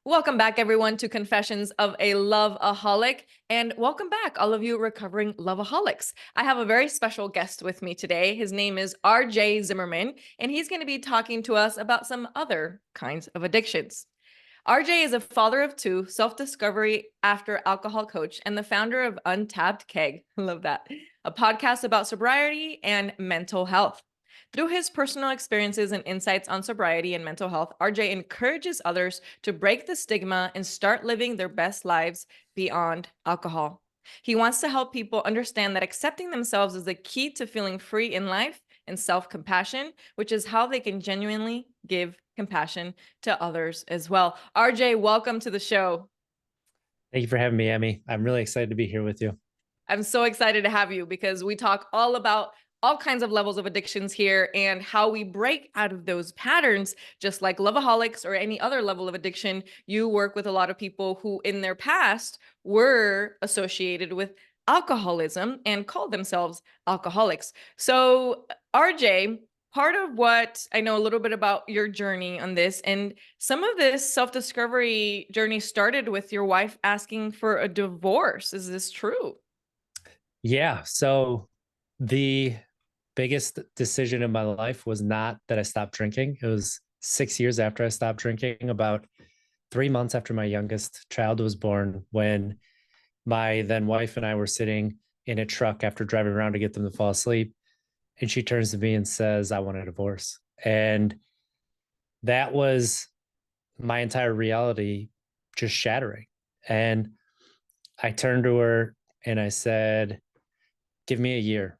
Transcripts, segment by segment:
Welcome back, everyone, to Confessions of a Loveaholic. And welcome back, all of you recovering loveaholics. I have a very special guest with me today. His name is RJ Zimmerman, and he's going to be talking to us about some other kinds of addictions. RJ is a father of two, self-discovery after alcohol coach, and the founder of Untapped Keg. Love that. A podcast about sobriety and mental health. Through his personal experiences and insights on sobriety and mental health, RJ encourages others to break the stigma and start living their best lives beyond alcohol. He wants to help people understand that accepting themselves is the key to feeling free in life and self-compassion, which is how they can genuinely give compassion to others as well. RJ, welcome to the show. Thank you for having me, Emmy. I'm really excited to be here with you. I'm so excited to have you because we talk all about all kinds of levels of addictions here and how we break out of those patterns, just like loveaholics or any other level of addiction. You work with a lot of people who in their past were associated with alcoholism and called themselves alcoholics. So, RJ, part of what I know a little bit about your journey on this, and some of this self-discovery journey started with your wife asking for a divorce. Is this true? Yeah. So the biggest decision in my life was not that I stopped drinking. It was 6 years after I stopped drinking, about 3 months after my youngest child was born, when my then wife and I were sitting in a truck after driving around to get them to fall asleep. And she turns to me and says, I want a divorce. And that was my entire reality just shattering. And I turned to her and I said, give me a year.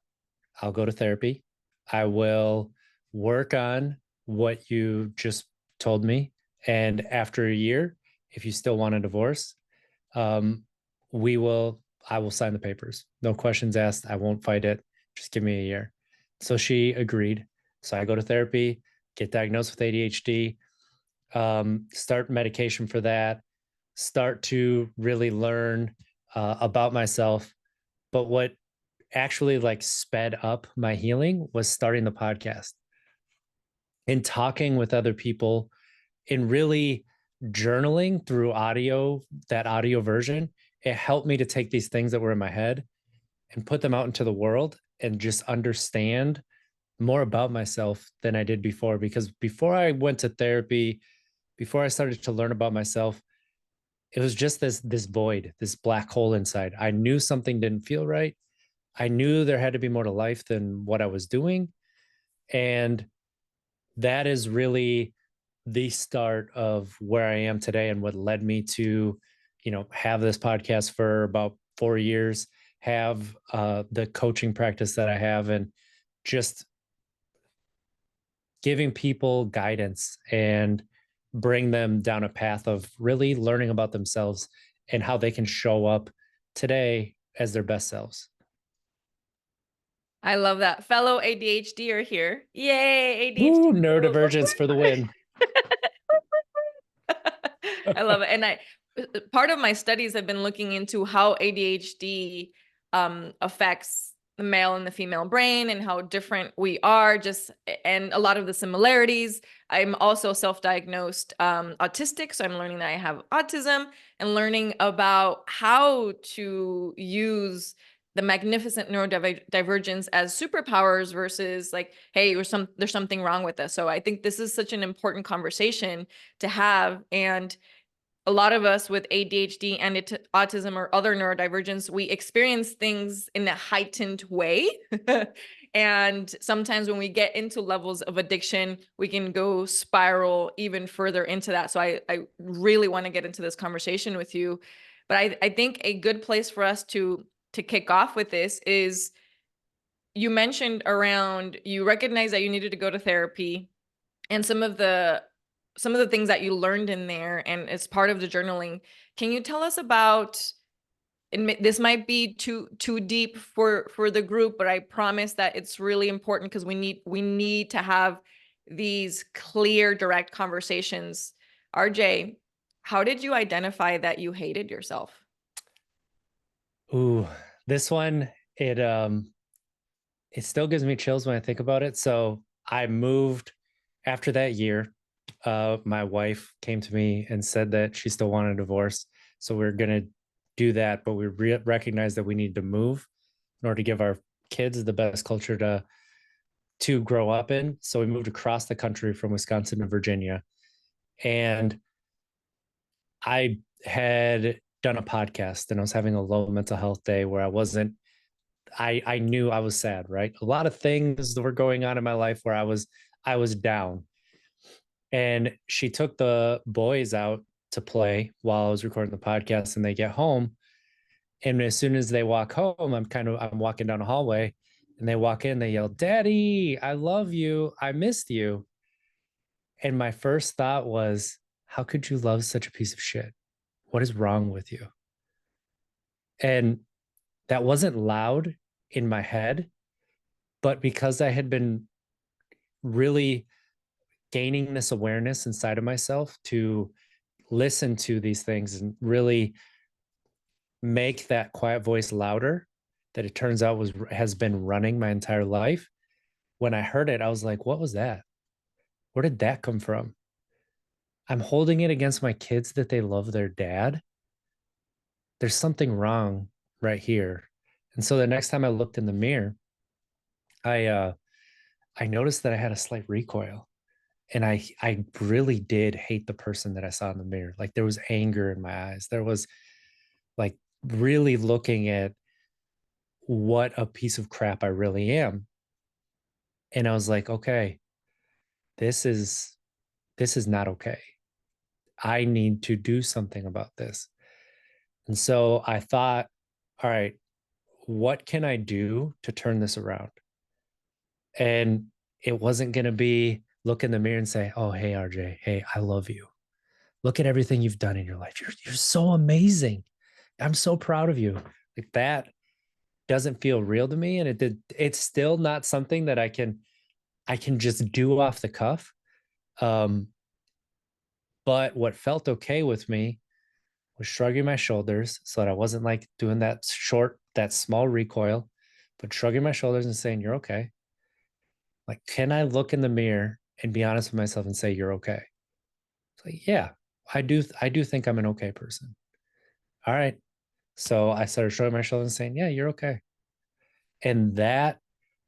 I'll go to therapy. I will work on what you just told me. And after a year, if you still want a divorce, um, I will sign the papers. No questions asked. I won't fight it. Just give me a year. So she agreed. So I go to therapy, get diagnosed with ADHD, start medication for that, start to really learn about myself. But what actually like sped up my healing was starting the podcast and talking with other people and really journaling through audio, that audio version. It helped me to take these things that were in my head and put them out into the world and just understand more about myself than I did before. Because before I went to therapy, before I started to learn about myself, it was just this void, this black hole inside. I knew something didn't feel right. I knew there had to be more to life than what I was doing. And that is really the start of where I am today and what led me to, have this podcast for about 4 years, have the coaching practice that I have, and just giving people guidance and bring them down a path of really learning about themselves and how they can show up today as their best selves. I love that. Fellow ADHD are here. Yay, ADHD. Woo, neurodivergence for the win. I love it. And part of my studies have been looking into how ADHD affects the male and the female brain and how different we are, just and a lot of the similarities. I'm also self-diagnosed autistic, so I'm learning that I have autism and learning about how to use the magnificent neurodivergence as superpowers versus like, hey, there's something wrong with us. So I think this is such an important conversation to have. And a lot of us with ADHD and autism or other neurodivergence, we experience things in a heightened way. And sometimes when we get into levels of addiction, we can go spiral even further into that. So I really want to get into this conversation with you. But I think a good place for us to kick off with this is you mentioned around you recognize that you needed to go to therapy and some of the things that you learned in there and it's part of the journaling. Can you tell us about, and this might be too deep for the group, but I promise that it's really important because we need to have these clear, direct conversations. RJ, how did you identify that you hated yourself? Ooh, this one, it still gives me chills when I think about it. So I moved after that year. my wife came to me and said that she still wanted a divorce. So we are going to do that, but we recognized that we need to move in order to give our kids the best culture to grow up in. So we moved across the country from Wisconsin to Virginia. And I had done a podcast and I was having a low mental health day where I knew I was sad, right? A lot of things that were going on in my life where I was down. And she took the boys out to play while I was recording the podcast, and they get home. And as soon as they walk home, I'm walking down a hallway, and they walk in, they yell, "Daddy, I love you. I missed you." And my first thought was, how could you love such a piece of shit? What is wrong with you? And that wasn't loud in my head, but because I had been really gaining this awareness inside of myself to listen to these things and really make that quiet voice louder, that it turns out has been running my entire life. When I heard it, I was like, what was that? Where did that come from? I'm holding it against my kids that they love their dad. There's something wrong right here. And so the next time I looked in the mirror, I I noticed that I had a slight recoil. And I really did hate the person that I saw in the mirror. Like there was anger in my eyes. There was like really looking at what a piece of crap I really am. And I was like, okay, this is this is not okay. I need to do something about this. And so I thought, all right, what can I do to turn this around? And it wasn't going to be look in the mirror and say, "Oh, hey RJ, hey, I love you. Look at everything you've done in your life. You're so amazing. I'm so proud of you." Like that doesn't feel real to me, and it's still not something that I can just do off the cuff. Um, but what felt okay with me was shrugging my shoulders so that I wasn't like doing that small recoil, but shrugging my shoulders and saying, "You're okay." Like, can I look in the mirror and be honest with myself and say, "You're okay"? It's like, yeah, I do think I'm an okay person. All right. So I started shrugging my shoulders and saying, "Yeah, you're okay." And that,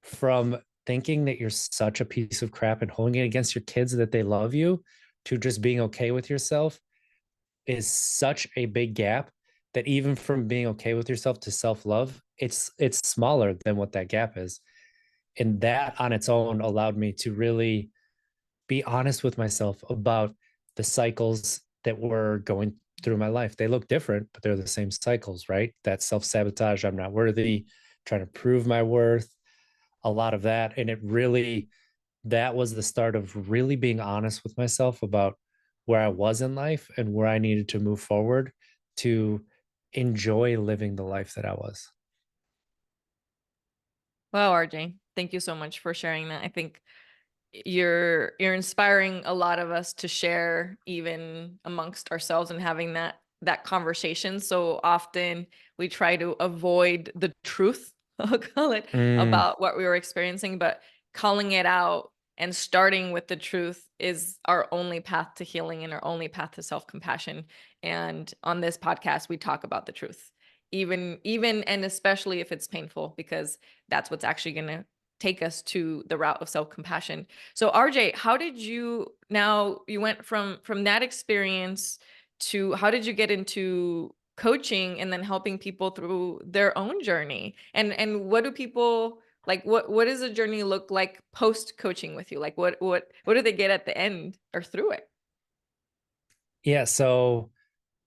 from thinking that you're such a piece of crap and holding it against your kids that they love you, to just being okay with yourself, is such a big gap that even from being okay with yourself to self-love, it's smaller than what that gap is. And that on its own allowed me to really be honest with myself about the cycles that were going through my life. They look different, but they're the same cycles, right? That self-sabotage, I'm not worthy, trying to prove my worth, a lot of that. And that was the start of really being honest with myself about where I was in life and where I needed to move forward to enjoy living the life that I was. Wow, RJ, thank you so much for sharing that. I think you're inspiring a lot of us to share even amongst ourselves and having that conversation. So often we try to avoid the truth, I'll call it, Mm, about what we were experiencing, but calling it out and starting with the truth is our only path to healing and our only path to self-compassion. And on this podcast we talk about the truth, even and especially if it's painful, because that's what's actually going to take us to the route of self-compassion. So RJ, how did you, now you went from that experience to, how did you get into coaching and then helping people through their own journey? And what do people like, what does a journey look like post coaching with you? Like what do they get at the end or through it? yeah. So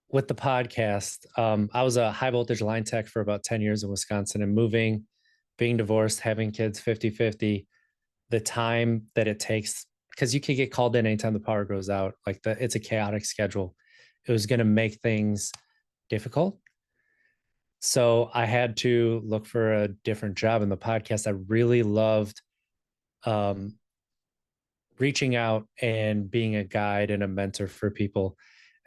with the podcast, I was a high voltage line tech for about 10 years in Wisconsin, and moving, being divorced, having kids 50-50, the time that it takes, because you can get called in anytime the power goes out, like it's a chaotic schedule. It was going to make things difficult. So I had to look for a different job in the podcast. I really loved um, reaching out and being a guide and a mentor for people.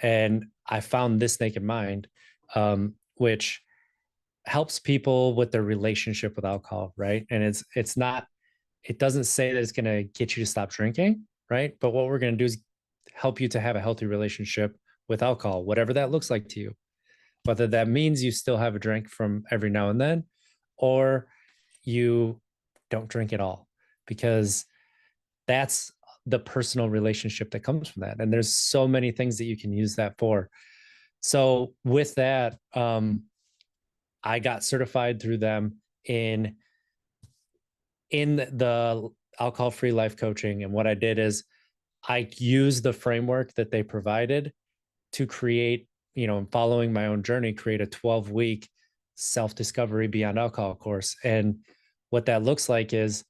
And I found This Naked Mind, which helps people with their relationship with alcohol, right? And it doesn't say that it's going to get you to stop drinking, right? But what we're going to do is help you to have a healthy relationship with alcohol, whatever that looks like to you. Whether that means you still have a drink from every now and then, or you don't drink at all, because that's the personal relationship that comes from that. And there's so many things that you can use that for. So with that, I got certified through them in the alcohol-free life coaching. And what I did is I used the framework that they provided to create, following my own journey, create a 12-week self-discovery beyond alcohol course. And what that looks like is,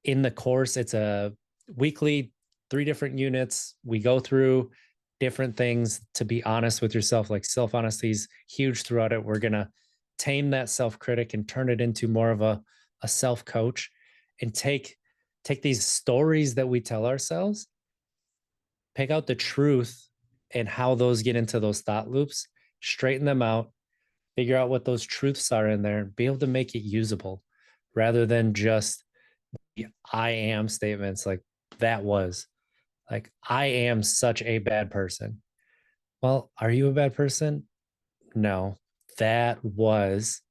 in the course, it's a weekly, 3 different units. We go through different things to be honest with yourself, like self-honesty is huge throughout it. We're going to tame that self-critic and turn it into more of a self-coach, and take these stories that we tell ourselves, pick out the truth and how those get into those thought loops, straighten them out, figure out what those truths are in there, and be able to make it usable, rather than just I am statements like that was like, I am such a bad person. Well, are you a bad person? No, that was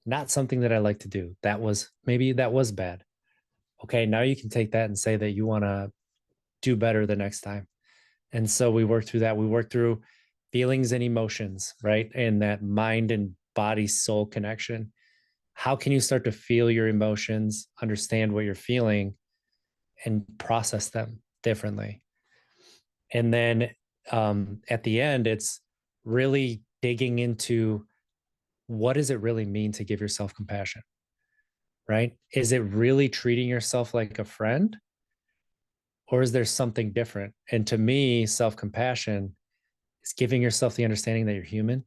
not something that I like to do. Maybe that was bad. Okay, now you can take that and say that you want to do better the next time. And so we work through that. We work through feelings and emotions, right? And that mind and body soul connection. How can you start to feel your emotions, understand what you're feeling, and process them differently? And then at the end, it's really digging into, what does it really mean to give yourself compassion, right? Is it really treating yourself like a friend, or is there something different? And to me, self-compassion is giving yourself the understanding that you're human,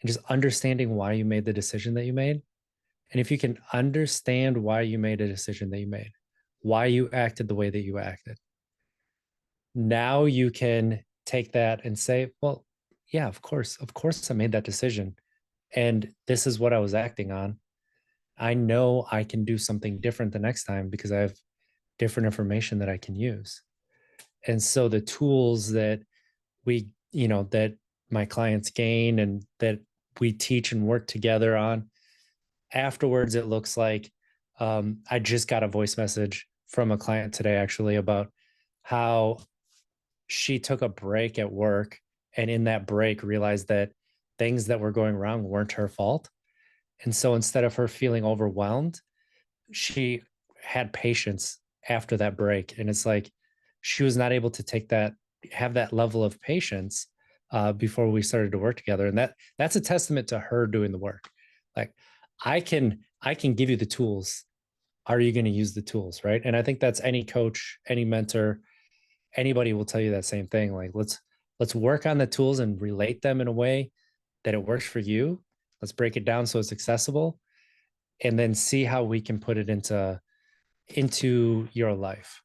and just understanding why you made the decision that you made. And if you can understand why you made a decision that you made, why you acted the way that you acted, now you can take that and say, well, yeah, of course I made that decision, and this is what I was acting on. I know I can do something different the next time because I have different information that I can use. And so the tools that that my clients gain and that we teach and work together on, afterwards, it looks like, I just got a voice message from a client today, actually, about how she took a break at work, and in that break realized that things that were going wrong weren't her fault. And so instead of her feeling overwhelmed, she had patience after that break. And it's like, she was not able to have that level of patience before we started to work together. And that's a testament to her doing the work. Like, I can give you the tools. Are you going to use the tools? Right. And I think that's any coach, any mentor, anybody will tell you that same thing. Like, let's work on the tools and relate them in a way that it works for you. Let's break it down so it's accessible, and then see how we can put it into your life.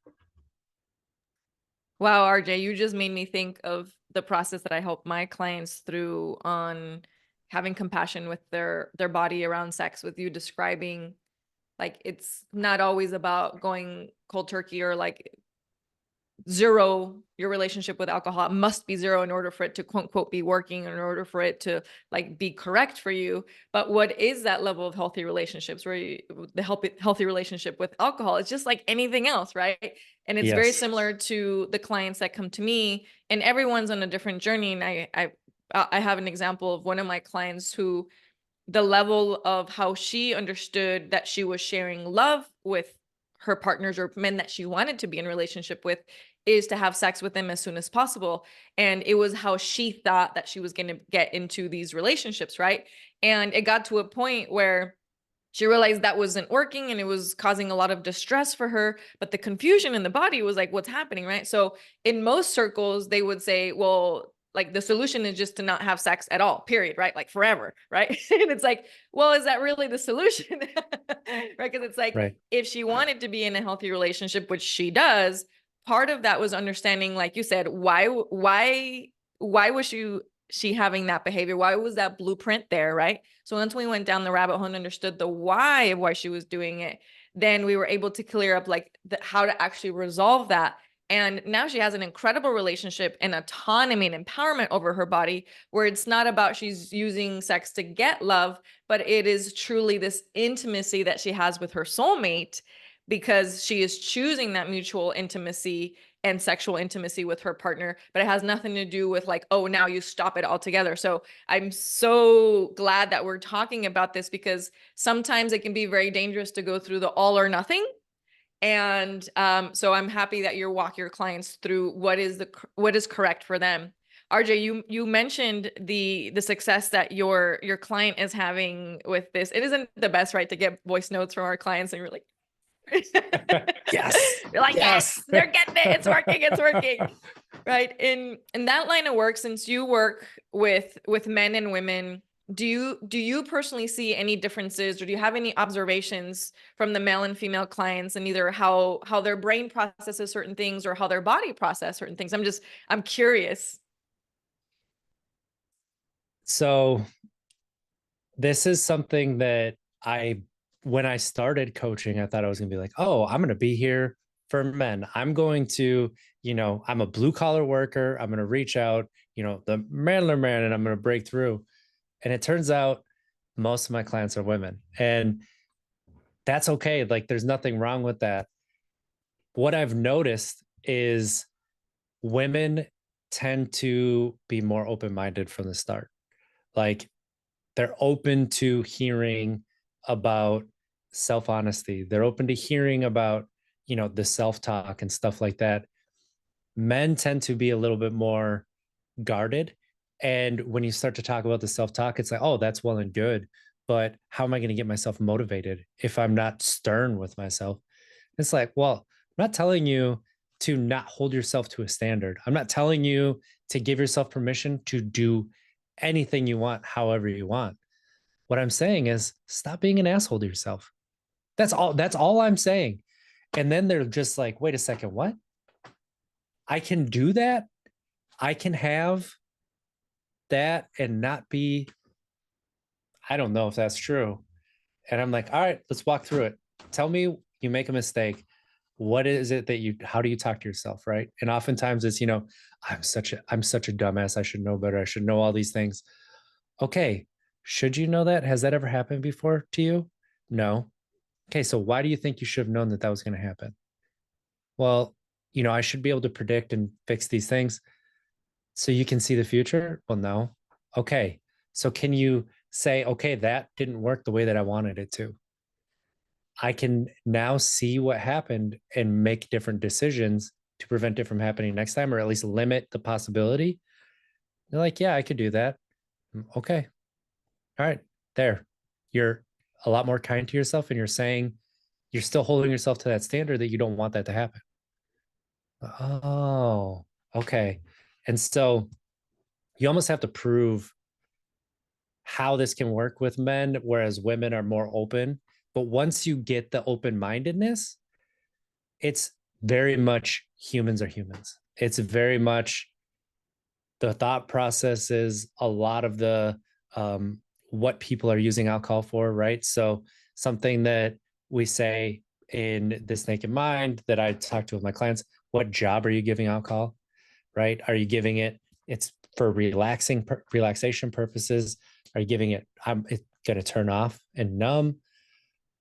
Wow, RJ, you just made me think of the process that I help my clients through on having compassion with their body around sex, with you describing, like, it's not always about going cold turkey or like zero your relationship with alcohol. It must be zero in order for it to quote unquote be working, in order for it to like be correct for you. But what is that level of healthy relationships, where the healthy relationship with alcohol? It's just like anything else, right? And it's very Yes. similar to the clients that come to me, and everyone's on a different journey. And I have an example of one of my clients who, the level of how she understood that she was sharing love with her partners or men that she wanted to be in relationship with, is to have sex with them as soon as possible. And it was how she thought that she was going to get into these relationships, right? And it got to a point where she realized that wasn't working, and it was causing a lot of distress for her. But the confusion in the body was like, what's happening, right? So in most circles, they would say, well, like, the solution is just to not have sex at all, period, right? Like forever, right? And it's like, well, is that really the solution? Right? Because it's like, Right. if she wanted to be in a healthy relationship, which she does, part of that was understanding, like you said, why was she having that behavior? Why was that blueprint there, right? So once we went down the rabbit hole and understood the why of why she was doing it, then we were able to clear up like how to actually resolve that. And now she has an incredible relationship and autonomy and empowerment over her body, where it's not about she's using sex to get love, but it is truly this intimacy that she has with her soulmate, because she is choosing that mutual intimacy and sexual intimacy with her partner. But it has nothing to do with like, oh, now you stop it altogether. So I'm so glad that we're talking about this, because sometimes it can be very dangerous to go through the all or nothing. And so I'm happy that you walk your clients through what is correct for them. RJ, you mentioned the success that your client is having with this. It isn't the best, right, to get voice notes from our clients and you're like, Yes. you're like, yes, they're getting it. It's working. Right. In that line of work, since you work with men and women, do you personally see any differences, or do you have any observations from the male and female clients, and either how their brain processes certain things or how their body process certain things? I'm curious. So this is something that when I started coaching, I thought I was going to be like, oh, I'm going to be here for men. I'm going to, I'm a blue collar worker. I'm going to reach out, the manler man, and I'm going to break through. And it turns out most of my clients are women, and that's okay. Like, there's nothing wrong with that. What I've noticed is women tend to be more open-minded from the start. Like, they're open to hearing about self-honesty. They're open to hearing about, the self-talk and stuff like that. Men tend to be a little bit more guarded. And when you start to talk about the self-talk, it's like, oh, that's well and good. But how am I going to get myself motivated if I'm not stern with myself? It's like, well, I'm not telling you to not hold yourself to a standard. I'm not telling you to give yourself permission to do anything you want, however you want. What I'm saying is stop being an asshole to yourself. That's all I'm saying. And then they're just like, wait a second, what? I can do that? I can have that and not be, I don't know if that's true. And I'm like, all right, let's walk through it. Tell me you make a mistake. What is it that how do you talk to yourself? Right. And oftentimes it's, I'm such a dumbass. I should know better. I should know all these things. Okay. Should you know that? Has that ever happened before to you? No. Okay. So why do you think you should have known that that was going to happen? Well, I should be able to predict and fix these things so you can see the future. Well, no. Okay. So can you say, okay, that didn't work the way that I wanted it to? I can now see what happened and make different decisions to prevent it from happening next time, or at least limit the possibility. They're like, yeah, I could do that. Okay. All right. There. You're a lot more kind to yourself, and you're saying you're still holding yourself to that standard that you don't want that to happen. Oh, okay. And so you almost have to prove how this can work with men, whereas women are more open. But once you get the open mindedness, it's very much humans are humans. It's very much the thought process is a lot of the what people are using alcohol for, right? So something that we say in This Naked Mind that I talk to with my clients, what job are you giving alcohol, right? Are you giving it, it's for relaxation purposes? Are you giving it, it's going to turn off and numb?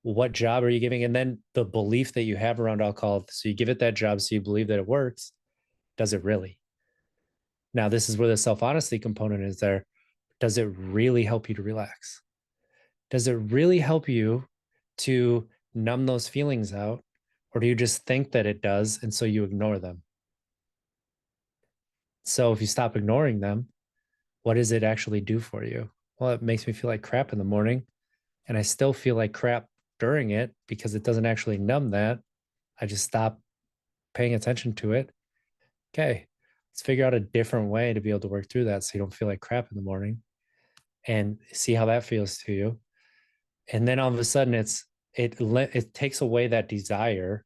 What job are you giving? And then the belief that you have around alcohol. So you give it that job, so you believe that it works. Does it really? Now, this is where the self-honesty component is there. Does it really help you to relax? Does it really help you to numb those feelings out? Or do you just think that it does, and so you ignore them? So if you stop ignoring them, what does it actually do for you? Well, it makes me feel like crap in the morning, and I still feel like crap during it because it doesn't actually numb that. I just stop paying attention to it. Okay, let's figure out a different way to be able to work through that so you don't feel like crap in the morning, and see how that feels to you. And then all of a sudden it takes away that desire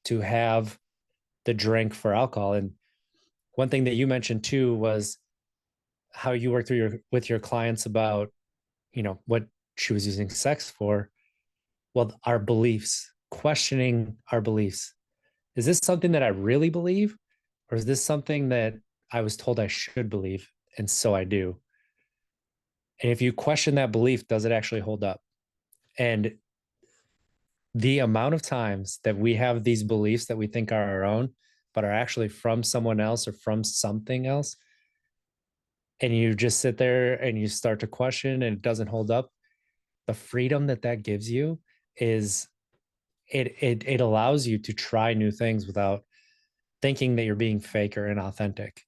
to have the drink for alcohol. And one thing that you mentioned too was how you work through with your clients about, what she was using sex for. Well, our beliefs, questioning our beliefs. is this something that I really believe? Or is this something that I was told I should believe? And so I do. And if you question that belief, does it actually hold up? And the amount of times that we have these beliefs that we think are our own, but are actually from someone else or from something else, and you just sit there and you start to question and it doesn't hold up, the freedom that that gives you is it allows you to try new things without thinking that you're being fake or inauthentic.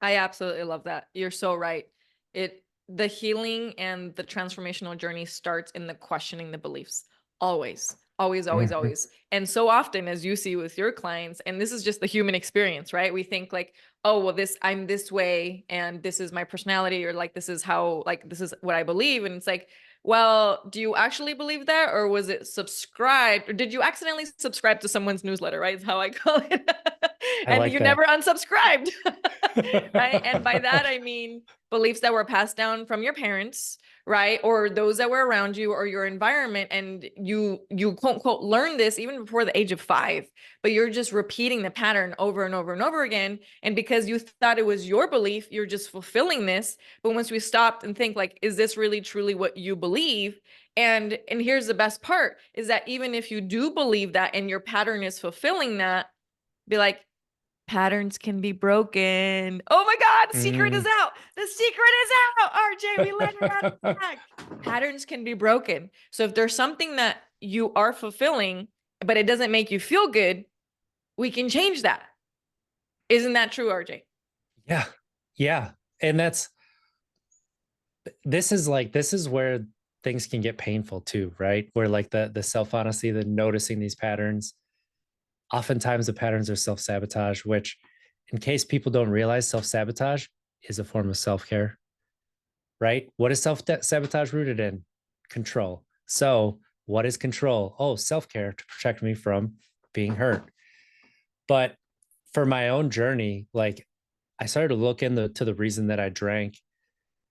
I absolutely love that. You're so right. The healing and the transformational journey starts in the questioning the beliefs. Always, always, always, Mhm. always. And so often, as you see with your clients, and this is just the human experience, right? We think like, oh, well, I'm this way, and this is my personality, or like this is how, like this is what I believe. And it's like, well, do you actually believe that, or was it subscribed, or did you accidentally subscribe to someone's newsletter, right? Is how I call it. I And like you that. never unsubscribed. Right? And by that I mean beliefs that were passed down from your parents, right? Or those that were around you or your environment, and you quote unquote learn this even before the age of 5, but you're just repeating the pattern over and over and over again. And because you thought it was your belief, you're just fulfilling this. But once we stopped and think like, is this really truly what you believe? And here's the best part is that even if you do believe that and your pattern is fulfilling that, be like, patterns can be broken. Oh my God, secret is Mm. out. The secret is out. RJ, we let it out of the bag. Patterns can be broken. So if there's something that you are fulfilling, but it doesn't make you feel good, we can change that. Isn't that true, RJ? Yeah. Yeah. And this is where things can get painful too, right? Where like the self-honesty, the noticing these patterns. Oftentimes the patterns are self-sabotage, which in case people don't realize, self-sabotage is a form of self-care, right? What is self-sabotage rooted in? Control. So what is control? Oh, self-care to protect me from being hurt. But for my own journey, like I started to look into the reason that I drank.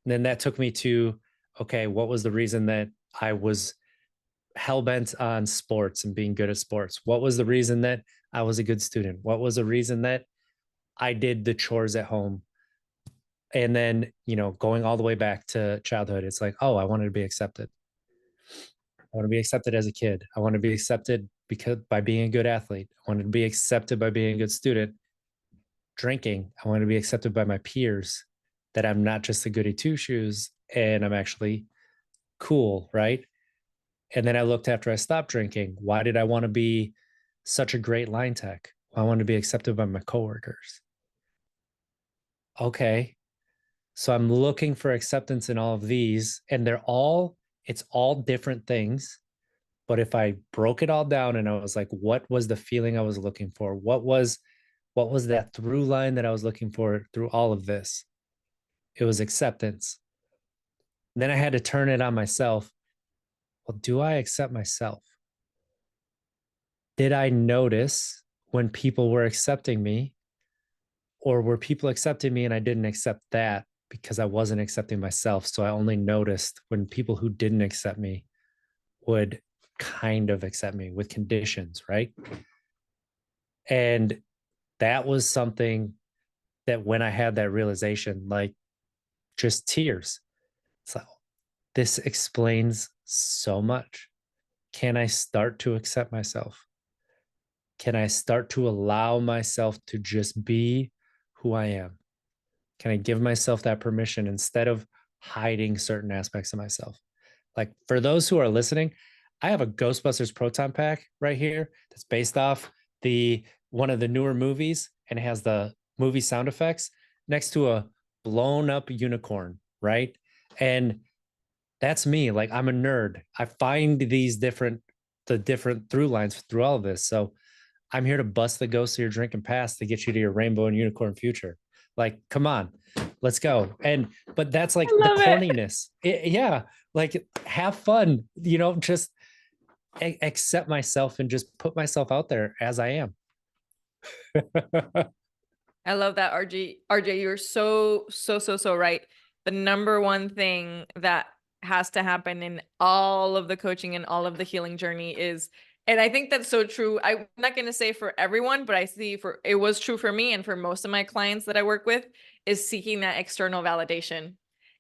And then that took me to, okay, what was the reason that I was hell bent on sports and being good at sports? What was the reason that I was a good student? What was the reason that I did the chores at home? And then, going all the way back to childhood, it's like, oh, I wanted to be accepted. I want to be accepted as a kid. I want to be accepted because by being a good athlete. I wanted to be accepted by being a good student. Drinking, I want to be accepted by my peers that I'm not just a goody two shoes and I'm actually cool, right? And then I looked after I stopped drinking. Why did I want to be such a great line tech? Well, I wanted to be accepted by my coworkers. Okay. So I'm looking for acceptance in all of these, and it's all different things. But if I broke it all down and I was like, what was the feeling I was looking for? What was that through line that I was looking for through all of this? It was acceptance. And then I had to turn it on myself. Well, do I accept myself? Did I notice when people were accepting me, or were people accepting me and I didn't accept that because I wasn't accepting myself? So I only noticed when people who didn't accept me would kind of accept me with conditions, right? And that was something that when I had that realization, like just tears, it's like, this explains so much. Can I start to accept myself? Can I start to allow myself to just be who I am? Can I give myself that permission instead of hiding certain aspects of myself? Like for those who are listening, I have a Ghostbusters proton pack right here that's based off the one of the newer movies, and it has the movie sound effects next to a blown up unicorn, right? And that's me. Like I'm a nerd. I find the different through lines through all of this. So I'm here to bust the ghost of your drinking past to get you to your rainbow and unicorn future. Like, come on, let's go. But that's like I the love it. corniness. Yeah. Like have fun, just accept myself and just put myself out there as I am. I love that, RJ. RJ, you're so, so, so, so right. The number one thing that has to happen in all of the coaching and all of the healing journey is And I think that's so true. I'm not going to say for everyone, but I see it was true for me and for most of my clients that I work with, is seeking that external validation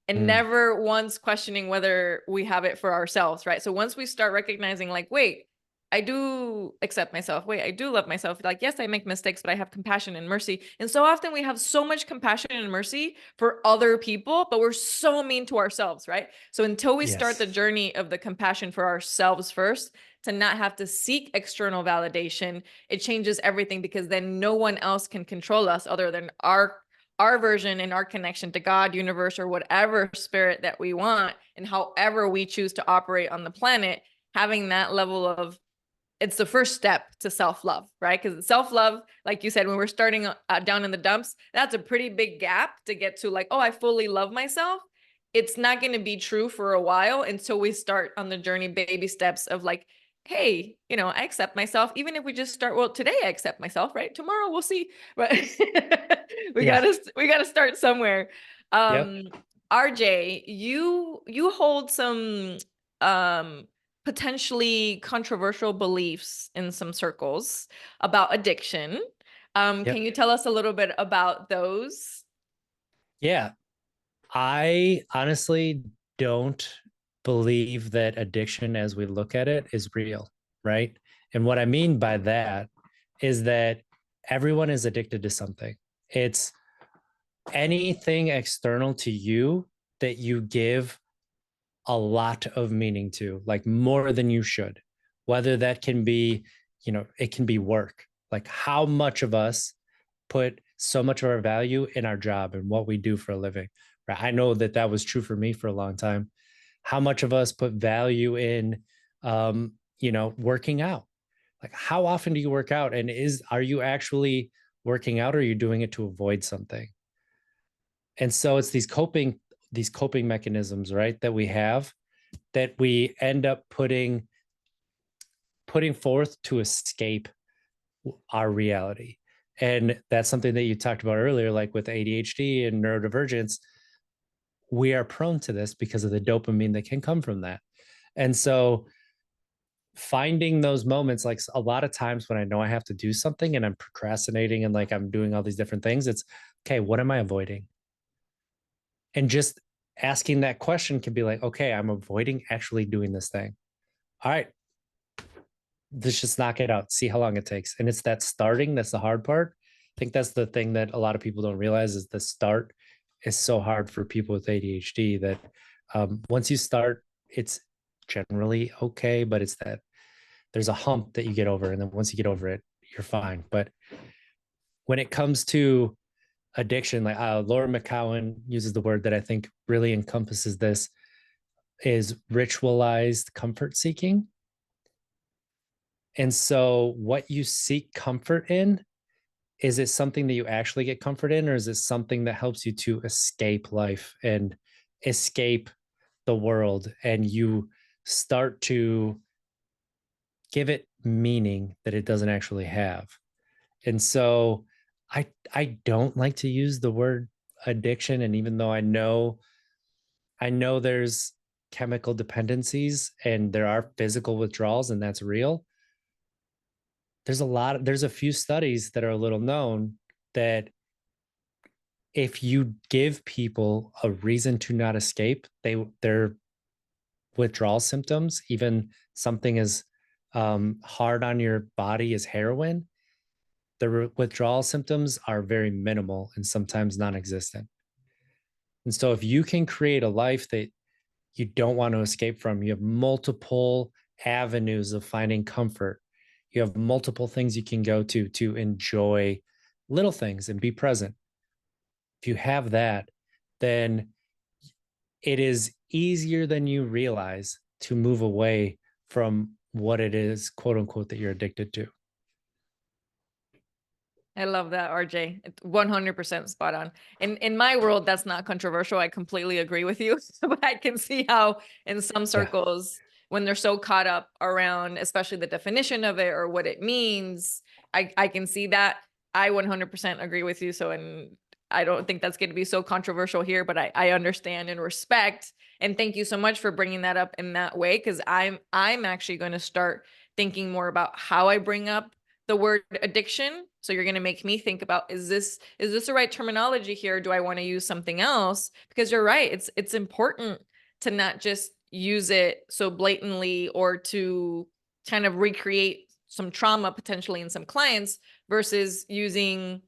and Mm, never once questioning whether we have it for ourselves, right? So once we start recognizing like, wait, I do accept myself. Wait, I do love myself. Like, yes, I make mistakes, but I have compassion and mercy. And so often we have so much compassion and mercy for other people, but we're so mean to ourselves, right? So until we start yes. the journey of the compassion for ourselves first, to not have to seek external validation, it changes everything, because then no one else can control us other than our version and our connection to God, universe, or whatever spirit that we want, and however we choose to operate on the planet. Having that level of, it's the first step to self-love, right? Because self-love, like you said, when we're starting down in the dumps, that's a pretty big gap to get to like, oh, I fully love myself. It's not going to be true for a while until we start on the journey, baby steps of like, hey, I accept myself. Even if we just start, well, today I accept myself, right? Tomorrow we'll see. But we Yeah. gotta start somewhere. Yep. Um, RJ, you hold some um potentially controversial beliefs in some circles about addiction. Can Yep. you tell us a little bit about those? Yeah. I honestly don't believe that addiction as we look at it is real, right? And what I mean by that is that everyone is addicted to something. It's anything external to you that you give a lot of meaning to, like more than you should. Whether that can be, it can be work. Like how much of us put so much of our value in our job and what we do for a living. Right? I know that that was true for me for a long time. How much of us put value in, working out? Like how often do you work out, and are you actually working out, or are you doing it to avoid something? And so it's these coping mechanisms, right, that we have, that we end up putting forth to escape our reality. And that's something that you talked about earlier, like with ADHD and neurodivergence. We are prone to this because of the dopamine that can come from that. And so finding those moments, like a lot of times when I know I have to do something and I'm procrastinating and like I'm doing all these different things, it's okay, what am I avoiding? And just asking that question can be like, okay, I'm avoiding actually doing this thing. All right, let's just knock it out, see how long it takes. And it's that starting that's the hard part. I think that's the thing that a lot of people don't realize, is the start is so hard for people with ADHD, that once you start, it's generally okay, but it's that there's a hump that you get over. And then once you get over it, you're fine. But when it comes to addiction, like Laura McCowan uses the word that I think really encompasses this, is ritualized comfort seeking. And so what you seek comfort in, is it something that you actually get comfort in, or is it something that helps you to escape life and escape the world, and you start to give it meaning that it doesn't actually have? And so I don't like to use the word addiction, and even though I know there's chemical dependencies and there are physical withdrawals and that's real, there's a few studies that are a little known that if you give people a reason to not escape, their withdrawal symptoms, even something as hard on your body as heroin, the withdrawal symptoms are very minimal and sometimes non-existent. And so if you can create a life that you don't want to escape from, you have multiple avenues of finding comfort. You have multiple things you can go to enjoy little things and be present. If you have that, then it is easier than you realize to move away from what it is, quote unquote, that you're addicted to. I love that, RJ. It's 100% spot on. In my world, that's not controversial. I completely agree with you. But I can see how in some Yeah. circles, when they're so caught up around, especially the definition of it or what it means, I can see that. I 100% agree with you. So, and I don't think that's going to be so controversial here, but I understand and respect. And thank you so much for bringing that up in that way, because I'm actually going to start thinking more about how I bring up the word addiction. So you're going to make me think about, is this the right terminology here? Do I want to use something else? Because you're right. It's important to not just use it so blatantly or to kind of recreate some trauma potentially in some clients versus using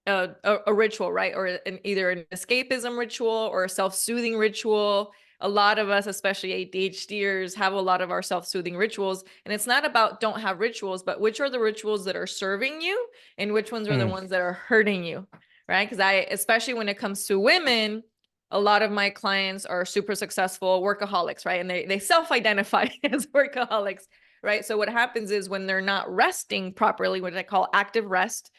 a ritual, right? Or either an escapism ritual or a self-soothing ritual. A lot of us, especially ADHDers, have a lot of our self-soothing rituals. And it's not about don't have rituals, but which are the rituals that are serving you and which ones are the ones that are hurting you, right? Because especially when it comes to women, a lot of my clients are super successful workaholics, right? And they self-identify as workaholics, right? So what happens is when they're not resting properly, what I call active rest,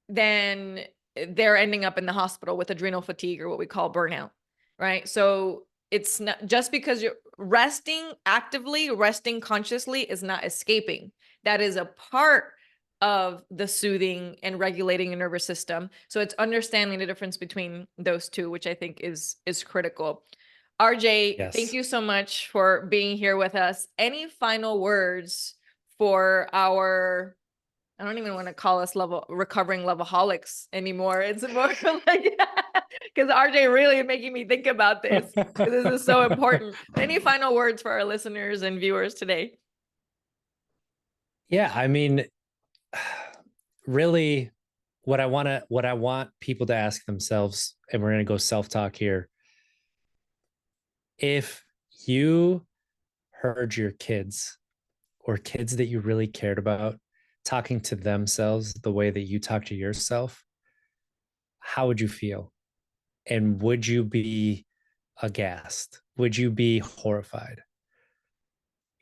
then they're ending up in the hospital with adrenal fatigue or what we call burnout, right? So it's not just because you're resting actively, resting consciously is not escaping. That is a part of the soothing and regulating your nervous system. So it's understanding the difference between those two, which I think is critical. RJ, thank Yes. you so much for being here with us. Any final words for our, I don't even want to call us recovering lovaholics anymore. It's more like, because RJ really making me think about this. This is so important. Any final words for our listeners and viewers today? Yeah, I mean, really what I want people to ask themselves, and we're going to go self-talk here. If you heard your kids or kids that you really cared about talking to themselves the way that you talk to yourself, how would you feel? And would you be aghast? Would you be horrified?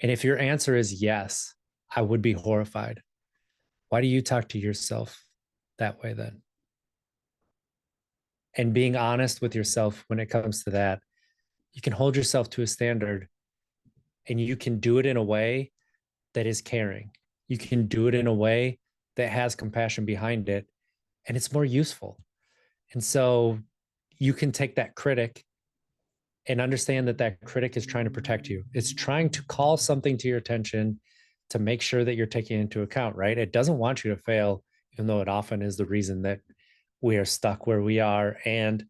And if your answer is yes, I would be horrified. Why do you talk to yourself that way then? And being honest with yourself when it comes to that, you can hold yourself to a standard and you can do it in a way that is caring. You can do it in a way that has compassion behind it and it's more useful. And so you can take that critic and understand that that critic is trying to protect you. It's trying to call something to your attention to make sure that you're taking into account, right? It doesn't want you to fail, even though it often is the reason that we are stuck where we are and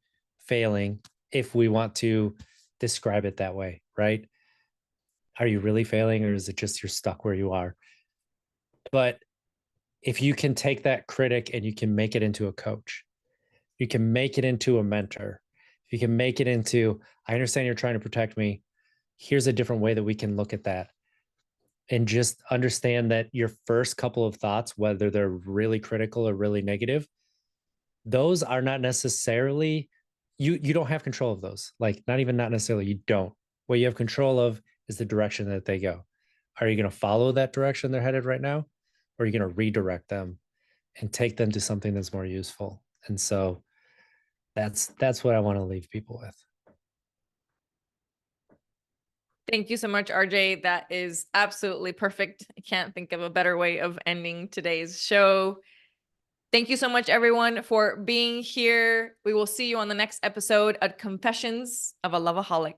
failing if we want to describe it that way, right? Are you really failing or is it just you're stuck where you are? But if you can take that critic and you can make it into a coach, you can make it into a mentor, you can make it into, I understand you're trying to protect me. Here's a different way that we can look at that. And just understand that your first couple of thoughts, whether they're really critical or really negative, those are not necessarily, you don't have control of those. Like not necessarily, you don't. What you have control of is the direction that they go. Are you going to follow that direction they're headed right now? Or are you going to redirect them and take them to something that's more useful? And so that's what I want to leave people with. Thank you so much, RJ. That is absolutely perfect. I can't think of a better way of ending today's show. Thank you so much, everyone, for being here. We will see you on the next episode of Confessions of a Loveaholic.